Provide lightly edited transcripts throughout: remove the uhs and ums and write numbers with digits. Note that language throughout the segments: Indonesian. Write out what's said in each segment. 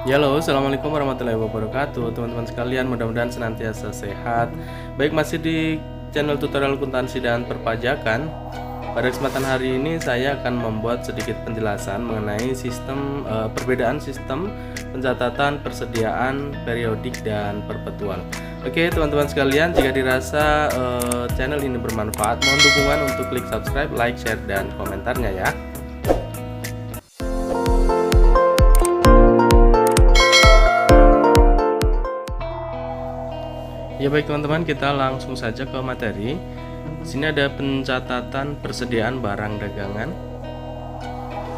Ya, halo, assalamualaikum warahmatullahi wabarakatuh, teman-teman sekalian. Mudah-mudahan senantiasa sehat. Baik, masih di channel tutorial akuntansi dan perpajakan. Pada kesempatan hari ini saya akan membuat sedikit penjelasan mengenai perbedaan sistem pencatatan persediaan periodik dan perpetual. Oke, teman-teman sekalian, jika dirasa channel ini bermanfaat, mohon dukungan untuk klik subscribe, like, share, dan komentarnya ya. Ya baik teman-teman, kita langsung saja ke materi. Di sini ada pencatatan persediaan barang dagangan.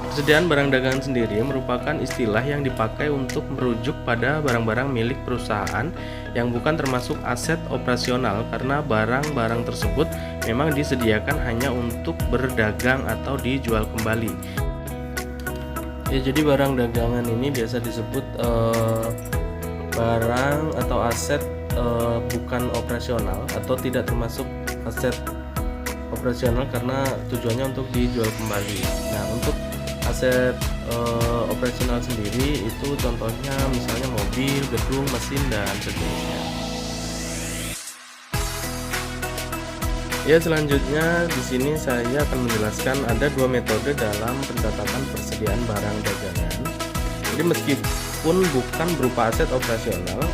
Persediaan barang dagangan sendiri merupakan istilah yang dipakai untuk merujuk pada barang-barang milik perusahaan yang bukan termasuk aset operasional, karena barang-barang tersebut memang disediakan hanya untuk berdagang atau dijual kembali. Ya, jadi barang dagangan ini biasa disebut barang atau aset bukan operasional atau tidak termasuk aset operasional karena tujuannya untuk dijual kembali. Nah, untuk aset operasional sendiri itu contohnya misalnya mobil, gedung, mesin, dan sejenisnya. Ya, selanjutnya di sini saya akan menjelaskan ada dua metode dalam pencatatan persediaan barang dagangan. Jadi meskipun bukan berupa aset operasional,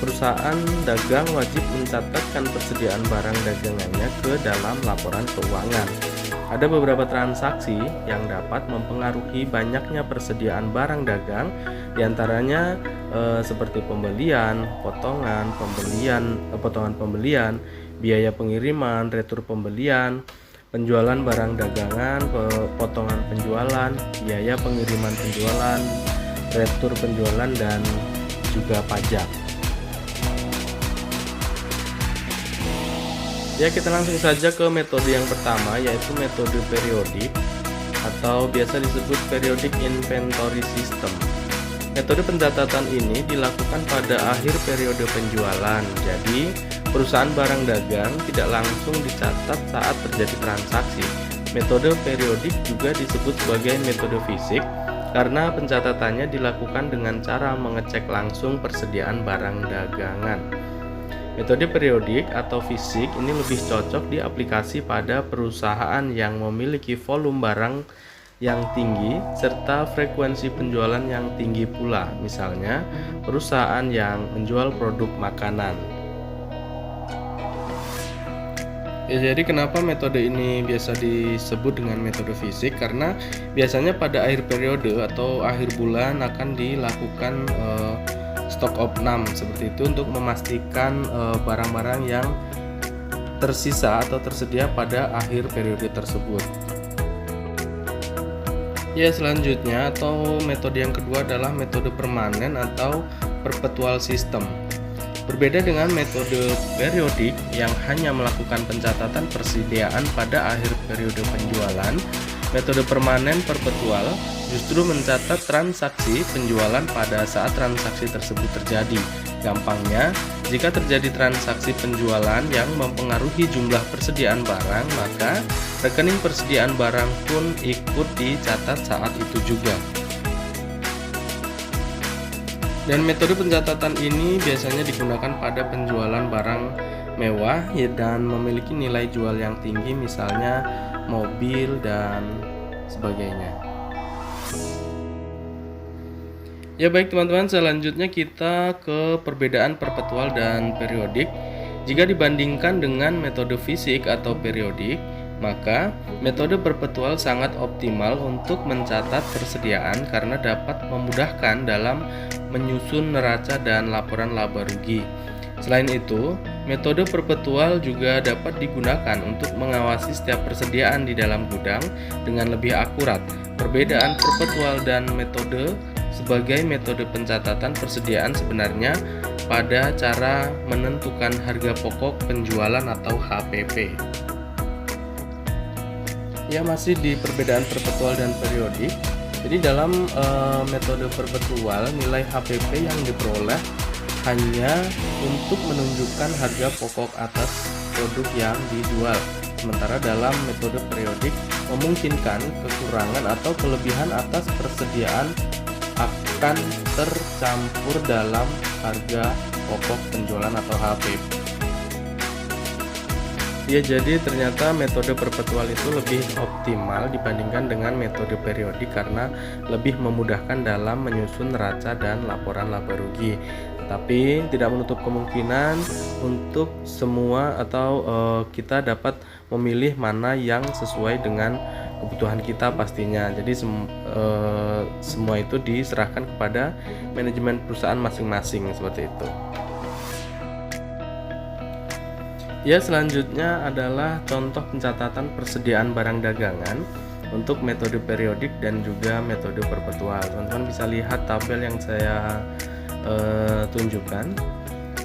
perusahaan dagang wajib mencatatkan persediaan barang dagangannya ke dalam laporan keuangan. Ada beberapa transaksi yang dapat mempengaruhi banyaknya persediaan barang dagang, diantaranya seperti pembelian, potongan pembelian, biaya pengiriman, retur pembelian, penjualan barang dagangan, potongan penjualan, biaya pengiriman penjualan, retur penjualan, dan juga pajak. Ya, kita langsung saja ke metode yang pertama, yaitu metode periodik atau biasa disebut periodic inventory system. Metode pencatatan ini dilakukan pada akhir periode penjualan. Jadi, perusahaan barang dagang tidak langsung dicatat saat terjadi transaksi. Metode periodik juga disebut sebagai metode fisik karena pencatatannya dilakukan dengan cara mengecek langsung persediaan barang dagangan. Metode periodik atau fisik ini lebih cocok diaplikasi pada perusahaan yang memiliki volume barang yang tinggi serta frekuensi penjualan yang tinggi pula, misalnya perusahaan yang menjual produk makanan. Ya, jadi kenapa metode ini biasa disebut dengan metode fisik? Karena biasanya pada akhir periode atau akhir bulan akan dilakukan stock of num seperti itu untuk memastikan barang-barang yang tersisa atau tersedia pada akhir periode tersebut. Ya, selanjutnya atau metode yang kedua adalah metode permanen atau perpetual system. Berbeda dengan metode periodik yang hanya melakukan pencatatan persediaan pada akhir periode penjualan, metode permanen perpetual justru mencatat transaksi penjualan pada saat transaksi tersebut terjadi. Gampangnya, jika terjadi transaksi penjualan yang mempengaruhi jumlah persediaan barang, maka rekening persediaan barang pun ikut dicatat saat itu juga. Dan metode pencatatan ini biasanya digunakan pada penjualan barang mewah dan memiliki nilai jual yang tinggi, misalnya mobil dan sebagainya. Ya baik teman-teman, selanjutnya kita ke perbedaan perpetual dan periodik. Jika dibandingkan dengan metode fisik atau periodik, maka metode perpetual sangat optimal untuk mencatat persediaan karena dapat memudahkan dalam menyusun neraca dan laporan laba rugi. Selain itu, metode perpetual juga dapat digunakan untuk mengawasi setiap persediaan di dalam gudang dengan lebih akurat. Perbedaan perpetual dan metode sebagai metode pencatatan persediaan sebenarnya pada cara menentukan harga pokok penjualan atau HPP. Ya, masih di perbedaan perpetual dan periodik. Jadi dalam metode perpetual, nilai HPP yang diperoleh hanya untuk menunjukkan harga pokok atas produk yang dijual. Sementara dalam metode periodik memungkinkan kekurangan atau kelebihan atas persediaan akan tercampur dalam harga pokok penjualan atau HP. Ya, jadi ternyata metode perpetual itu lebih optimal dibandingkan dengan metode periodik karena lebih memudahkan dalam menyusun neraca dan laporan laba rugi. Tapi tidak menutup kemungkinan untuk semua atau kita dapat memilih mana yang sesuai dengan kebutuhan kita pastinya. Jadi semua itu diserahkan kepada manajemen perusahaan masing-masing seperti itu. Ya, selanjutnya adalah contoh pencatatan persediaan barang dagangan untuk metode periodik dan juga metode perpetual. Teman-teman bisa lihat tabel yang saya tunjukkan.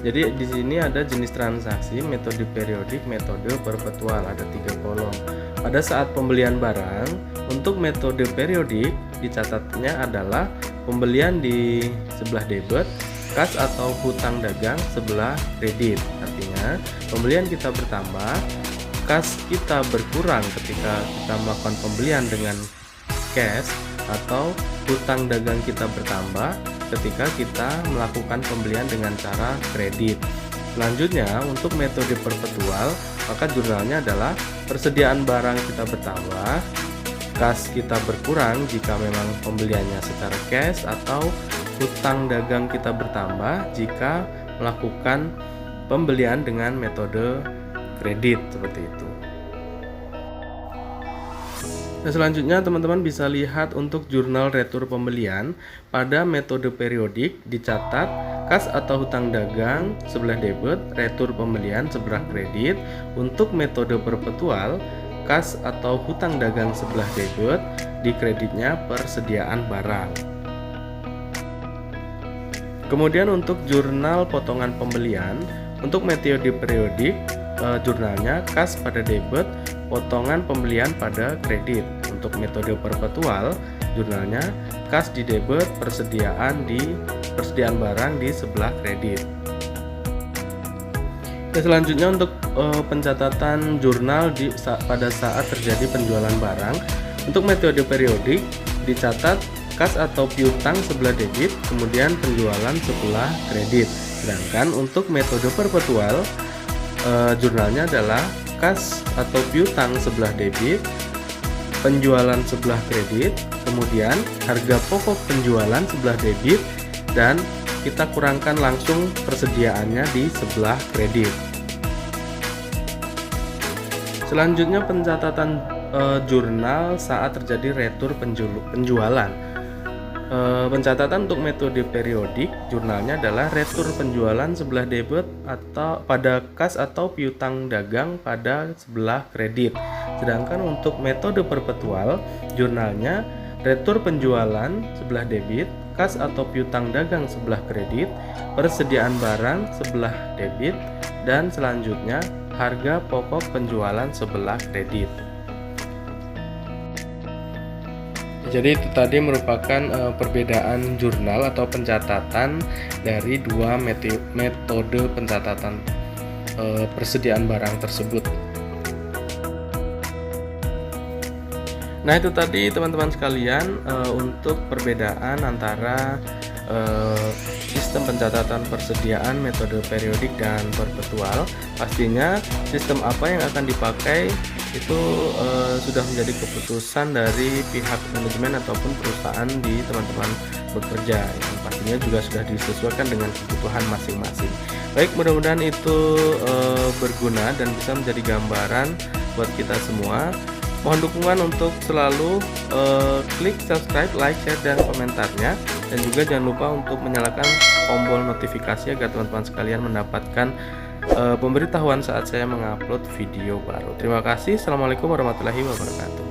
Jadi di sini ada jenis transaksi, metode periodik, metode perpetual, ada 3 kolom. Pada saat pembelian barang, untuk metode periodik dicatatnya adalah pembelian di sebelah debit, kas atau hutang dagang sebelah kredit. Artinya pembelian kita bertambah, kas kita berkurang ketika kita melakukan pembelian dengan cash, atau hutang dagang kita bertambah ketika kita melakukan pembelian dengan cara kredit. Selanjutnya untuk metode perpetual, maka jurnalnya adalah persediaan barang kita bertambah, kas kita berkurang jika memang pembeliannya secara cash, atau hutang dagang kita bertambah jika melakukan pembelian dengan metode kredit seperti itu. Nah, selanjutnya teman-teman bisa lihat untuk jurnal retur pembelian. Pada metode periodik dicatat kas atau hutang dagang sebelah debit, retur pembelian sebelah kredit. Untuk metode perpetual, kas atau hutang dagang sebelah debit, di kreditnya persediaan barang. Kemudian untuk jurnal potongan pembelian, untuk metode periodik jurnalnya kas pada debit, potongan pembelian pada kredit. Untuk metode perpetual jurnalnya kas di debit, persediaan barang di sebelah kredit. Nah, selanjutnya untuk pencatatan jurnal pada saat terjadi penjualan barang. Untuk metode periodik dicatat kas atau piutang sebelah debit, kemudian penjualan sebelah kredit. Sedangkan untuk metode perpetual jurnalnya adalah kas atau piutang sebelah debit, penjualan sebelah kredit, kemudian harga pokok penjualan sebelah debit, dan kita kurangkan langsung persediaannya di sebelah kredit. Selanjutnya pencatatan jurnal saat terjadi retur penjualan. Pencatatan untuk metode periodik jurnalnya adalah retur penjualan sebelah debit atau pada kas atau piutang dagang pada sebelah kredit. Sedangkan untuk metode perpetual jurnalnya retur penjualan sebelah debit, kas atau piutang dagang sebelah kredit, persediaan barang sebelah debit, dan selanjutnya harga pokok penjualan sebelah kredit. Jadi itu tadi merupakan perbedaan jurnal atau pencatatan dari dua metode pencatatan persediaan barang tersebut. Nah, itu tadi teman-teman sekalian untuk perbedaan antara sistem pencatatan persediaan metode periodik dan perpetual. Pastinya sistem apa yang akan dipakai itu sudah menjadi keputusan dari pihak manajemen ataupun perusahaan di teman-teman bekerja, yang pastinya juga sudah disesuaikan dengan kebutuhan masing-masing. Baik, mudah-mudahan itu berguna dan bisa menjadi gambaran buat kita semua. Mohon dukungan untuk selalu klik subscribe, like, share, dan komentarnya, dan juga jangan lupa untuk menyalakan tombol notifikasi agar teman-teman sekalian mendapatkan pemberitahuan saat saya mengupload video baru. Terima kasih. Assalamualaikum warahmatullahi wabarakatuh.